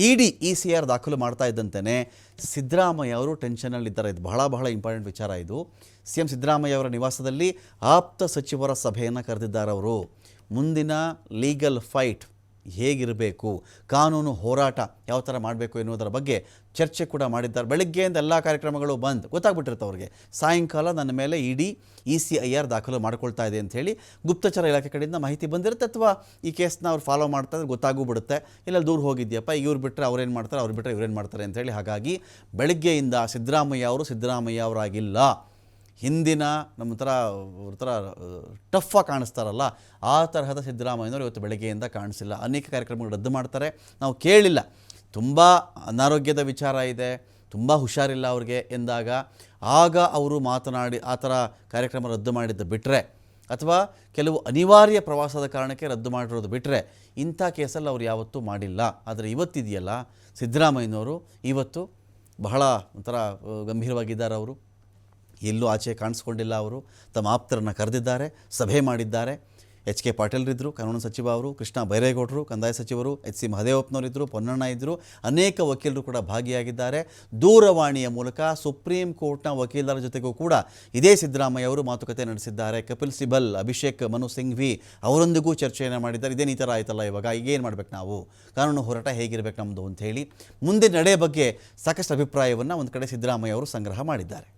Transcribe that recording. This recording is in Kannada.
ಇಡಿ ECR ದಾಖಲು ಮಾಡ್ತಾ ಇದ್ದಂತೆಯೇ ಸಿದ್ದರಾಮಯ್ಯ ಅವರು ಟೆನ್ಷನಲ್ಲಿದ್ದಾರೆ. ಇದು ಬಹಳ ಇಂಪಾರ್ಟೆಂಟ್ ವಿಚಾರ. ಇದು CM ಸಿದ್ದರಾಮಯ್ಯ ಅವರ ನಿವಾಸದಲ್ಲಿ ಆಪ್ತ ಸಚಿವರ ಸಭೆಯನ್ನು ಕರೆದಿದ್ದಾರೆ. ಅವರು ಮುಂದಿನ ಲೀಗಲ್ ಫೈಟ್ ಹೇಗಿರಬೇಕು, ಕಾನೂನು ಹೋರಾಟ ಯಾವ ಥರ ಮಾಡಬೇಕು ಎನ್ನುವುದರ ಬಗ್ಗೆ ಚರ್ಚೆ ಕೂಡ ಮಾಡಿದ್ದಾರೆ. ಬೆಳಗ್ಗೆಯಿಂದ ಎಲ್ಲ ಕಾರ್ಯಕ್ರಮಗಳು ಬಂದ್ ಗೊತ್ತಾಗ್ಬಿಟ್ಟಿರುತ್ತೆ ಅವ್ರಿಗೆ. ಸಾಯಂಕಾಲ ನನ್ನ ಮೇಲೆ ಇಡಿ ECIR ದಾಖಲು ಮಾಡ್ಕೊಳ್ತಾ ಇದೆ ಅಂಥೇಳಿ ಗುಪ್ತಚರ ಇಲಾಖೆ ಕಡೆಯಿಂದ ಮಾಹಿತಿ ಬಂದಿರುತ್ತೆ, ಅಥವಾ ಈ ಕೇಸ್ನ ಅವ್ರು ಫಾಲೋ ಮಾಡ್ತಾ ಇದ್ರೆ ಗೊತ್ತಾಗೋಗ್ಬಿಡುತ್ತೆ. ಇಲ್ಲ ದೂರ ಹೋಗಿದ್ಯಪ್ಪ, ಇವ್ರು ಬಿಟ್ಟರೆ ಅವ್ರೇನು ಮಾಡ್ತಾರೆ, ಅವ್ರು ಬಿಟ್ಟರೆ ಇವ್ರೇನು ಮಾಡ್ತಾರೆ ಅಂಥೇಳಿ. ಹಾಗಾಗಿ ಬೆಳಗ್ಗೆಯಿಂದ ಸಿದ್ದರಾಮಯ್ಯ ಅವರಾಗಿಲ್ಲ, ಹಿಂದಿನ ನಮ್ಮ ಥರ ಟಫಾಗಿ ಕಾಣಿಸ್ತಾರಲ್ಲ ಆ ತರಹದ ಸಿದ್ದರಾಮಯ್ಯನವರು ಇವತ್ತು ಬೆಳಗ್ಗೆಯಿಂದ ಕಾಣಿಸಿಲ್ಲ. ಅನೇಕ ಕಾರ್ಯಕ್ರಮಗಳು ರದ್ದು ಮಾಡ್ತಾರೆ. ನಾವು ಕೇಳಿಲ್ಲ, ತುಂಬ ಅನಾರೋಗ್ಯದ ವಿಚಾರ ಇದೆ, ತುಂಬ ಹುಷಾರಿಲ್ಲ ಅವ್ರಿಗೆ ಎಂದಾಗ ಆಗ ಅವರು ಮಾತನಾಡಿ ಆ ಥರ ಕಾರ್ಯಕ್ರಮ ರದ್ದು ಮಾಡಿದ್ದು ಬಿಟ್ಟರೆ, ಅಥವಾ ಕೆಲವು ಅನಿವಾರ್ಯ ಪ್ರವಾಸದ ಕಾರಣಕ್ಕೆ ರದ್ದು ಮಾಡಿರೋದು ಬಿಟ್ಟರೆ ಇಂಥ ಕೇಸಲ್ಲಿ ಅವ್ರು ಯಾವತ್ತೂ ಮಾಡಿಲ್ಲ. ಆದರೆ ಇವತ್ತಿದೆಯಲ್ಲ, ಸಿದ್ದರಾಮಯ್ಯನವರು ಇವತ್ತು ಬಹಳ ಒಂಥರ ಗಂಭೀರವಾಗಿದ್ದಾರೆ. ಅವರು ಎಲ್ಲೂ ಆಚೆ ಕಾಣಿಸ್ಕೊಂಡಿಲ್ಲ. ಅವರು ತಮ್ಮ ಆಪ್ತರನ್ನು ಕರೆದಿದ್ದಾರೆ, ಸಭೆ ಮಾಡಿದ್ದಾರೆ. HK ಪಾಟೀಲ್ರಿದ್ದರು, ಕಾನೂನು ಸಚಿವ ಅವರು, ಕೃಷ್ಣ ಬೈರೇಗೌಡರು ಕಂದಾಯ ಸಚಿವರು, HC ಮಹದೇವಪ್ಪನವರಿದ್ದರು, ಪೊನ್ನಣ್ಣ ಇದ್ದರು, ಅನೇಕ ವಕೀಲರು ಕೂಡ ಭಾಗಿಯಾಗಿದ್ದಾರೆ. ದೂರವಾಣಿಯ ಮೂಲಕ ಸುಪ್ರೀಂ ಕೋರ್ಟ್ನ ವಕೀಲರ ಜೊತೆಗೂ ಕೂಡ ಇದೇ ಸಿದ್ದರಾಮಯ್ಯ ಅವರು ಮಾತುಕತೆ ನಡೆಸಿದ್ದಾರೆ. ಕಪಿಲ್ ಸಿಬಲ್, ಅಭಿಷೇಕ್ ಮನು ಸಿಂಘ್ವಿ ಅವರೊಂದಿಗೂ ಚರ್ಚೆಯನ್ನು ಮಾಡಿದ್ದಾರೆ. ಇದೇನು ಈ ಥರ ಆಯ್ತಲ್ಲ, ಇವಾಗ ಈಗೇನು ಮಾಡಬೇಕು, ನಾವು ಕಾನೂನು ಹೋರಾಟ ಹೇಗಿರಬೇಕು ನಮ್ಮದು ಅಂಥೇಳಿ ಮುಂದೆ ನಡೆ ಬಗ್ಗೆ ಸಾಕಷ್ಟು ಅಭಿಪ್ರಾಯವನ್ನು ಒಂದು ಕಡೆ ಸಿದ್ದರಾಮಯ್ಯ ಅವರು ಸಂಗ್ರಹ ಮಾಡಿದ್ದಾರೆ.